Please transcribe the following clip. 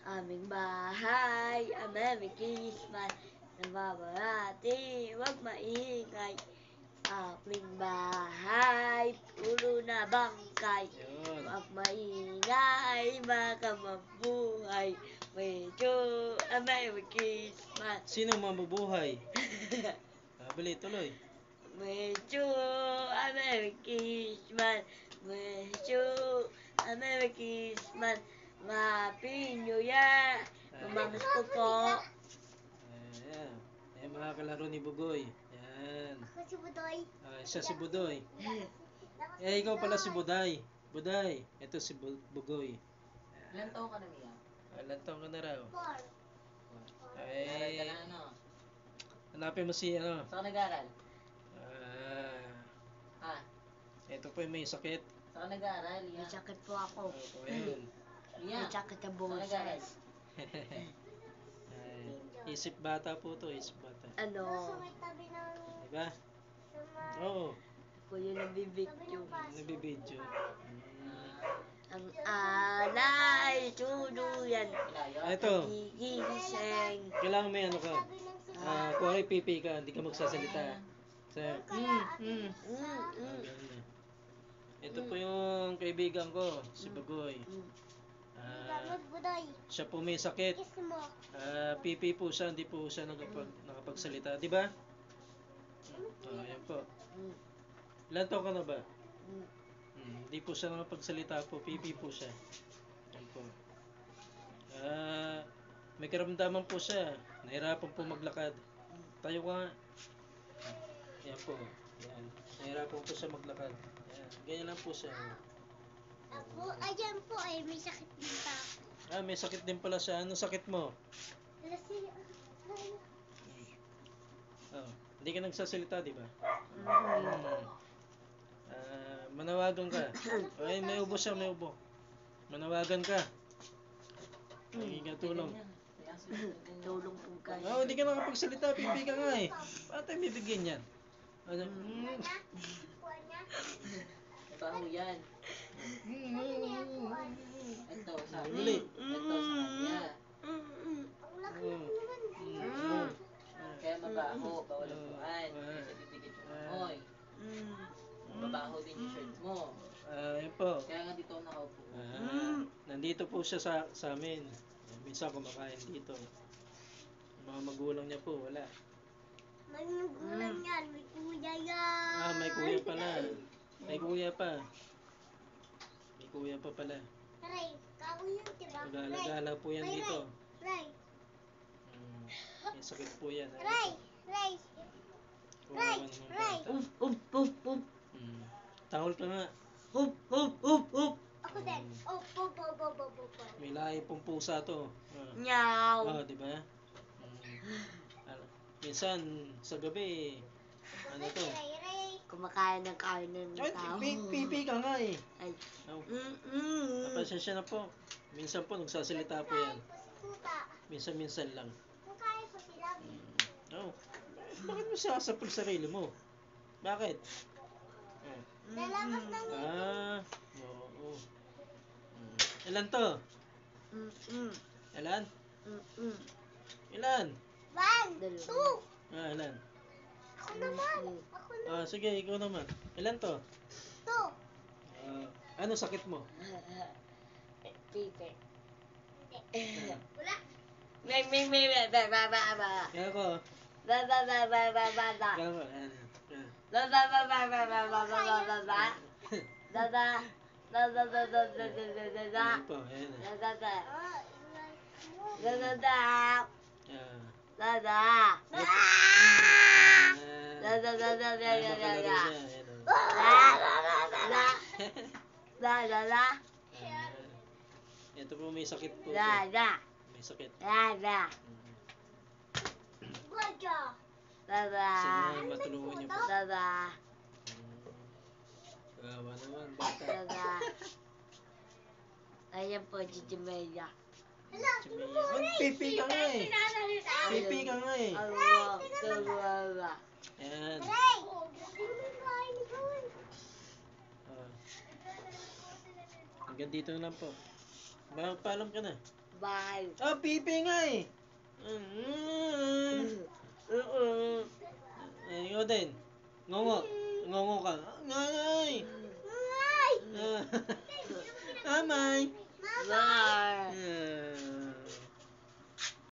Aming bahay, Merry Christmas. Nababahati, huwag maingay. Aming bahay, puno na bangkay. Yun. Huwag maingay, baka mabuhay. Medyo, Merry Christmas. Sino mabubuhay? Bali, tuloy. Medyo, Merry Christmas. Medyo, Merry Christmas. Happy New Year. Mamangos ko po. Ayan. Ayan mga kalaro ni Bugoy. Ayan. Ako si Budoy. Siya si Budoy. Ikaw pala si Buday. Buday. Ito si Bugoy. Ilan taon ka na niya? Ilan taon ka na raw? 4. Nag-aaral ka Ay, na ano? hanapin mo si ano. Saan ka nag-aaral? Ha? Ito po yung may sakit. Saan ka nag-aaral? May Lian? sakit po ako. Opo, ayun. Lian? May sakit ang Saan ka nag-aaral? boses. Ay, isip bata po to, isip bata. Sa Ano? may tabi ng... Diba? Sa may Oo, Ko yung tabi nabibidyo. ng paso. nabibidyo. Ang alay, tuluyan. Ilayo? Ito, Gigising. kailangan may ano ka. Tabi ng Kung ay pipi ka, hindi ka magsasalita. So, ganun. Ito po yung kaibigan ko, si Bagoy. gamot, Budoy. Siya po may sakit. Kiss mo. Pipi po siya, hindi po siya nakapagsalita. Di ba? Ayan po. Ilan taon ka na ba? Hindi po siya nakapagsalita po, pipi po siya. Ayan po. May karamdaman po siya. Nahirapan po maglakad. Tayo ka nga. Ayan po. Ayan. Nahirapan po siya maglakad. Ayan. Ganyan lang po siya. Ako, ayan po ay may sakit din pa ako. May sakit din pala siya. Anong sakit mo? Lasing. Hindi ka nagsasalita, di ba? Manawagan ka. Ay, may ubo siya, may ubo. Manawagan ka. Hingi ka tulong. Tulong po kayo. Hindi ka nakapagsalita, pipi ka nga eh. Bakit tayo bibigyan yan? Ano? Kuha niya. Baho yan. Ito sa akin. Ulit. Ito sa kanya. Ang laki naman. Kaya mabaho, bawal ang buwan. Kasi didikit yung amoy. Mabaho din yung shirt mo. Ayun po. Kaya nga dito ako nakaupo. Nandito po siya sa amin. Minsan kumakain dito. Yung mga magulang niya po, wala. May magulang yan. May kuya yan. May kuya pala. May kuya pa. May kuya pa pala. Ray, kako yun, diba? Mag-alagala po yan dito. Ray, May sakit po yan. Ray, Ray. Kawawa naman bata. Tahol ka nga. Ako din. Oh, po. May lahi pong pusa to. Nyaw. Di ba? Minsan, sa gabi, ano to? Ray. Kumakain ng kainin ng tao. Pipi ka nga eh. Ay. Napasensya na po. Minsan po, nagsasalita po yan. Puta. Minsan lang. Kung kaya ko sila. Bakit mo sasapul sarili mo? Bakit? Lalabas ng Oo. Ilan to? Ilan? Ilan? 1, 2. Ilan? Ako naman. Ako na. Sige, ikaw naman. Ilan to? 2. Ano sakit mo? Pipe. Wala. Kaya ko. Kaya ko. Ayan po. Ito po may sakit po. May sakit. Gwaja. Sana matulungan niyo po. Kawawa naman, bata. Ayan po, Gigi Melia. Pipi ka nga eh. Pipi ka nga eh. Ayan. Ray. Ay, ni Gawin. Hanggang dito na lang po. Paalam ka na. Bye. Ah, pipi nga eh. Ikaw din. Ngongo. Ngongo ka. Ngay. Ay! Amay. Bye.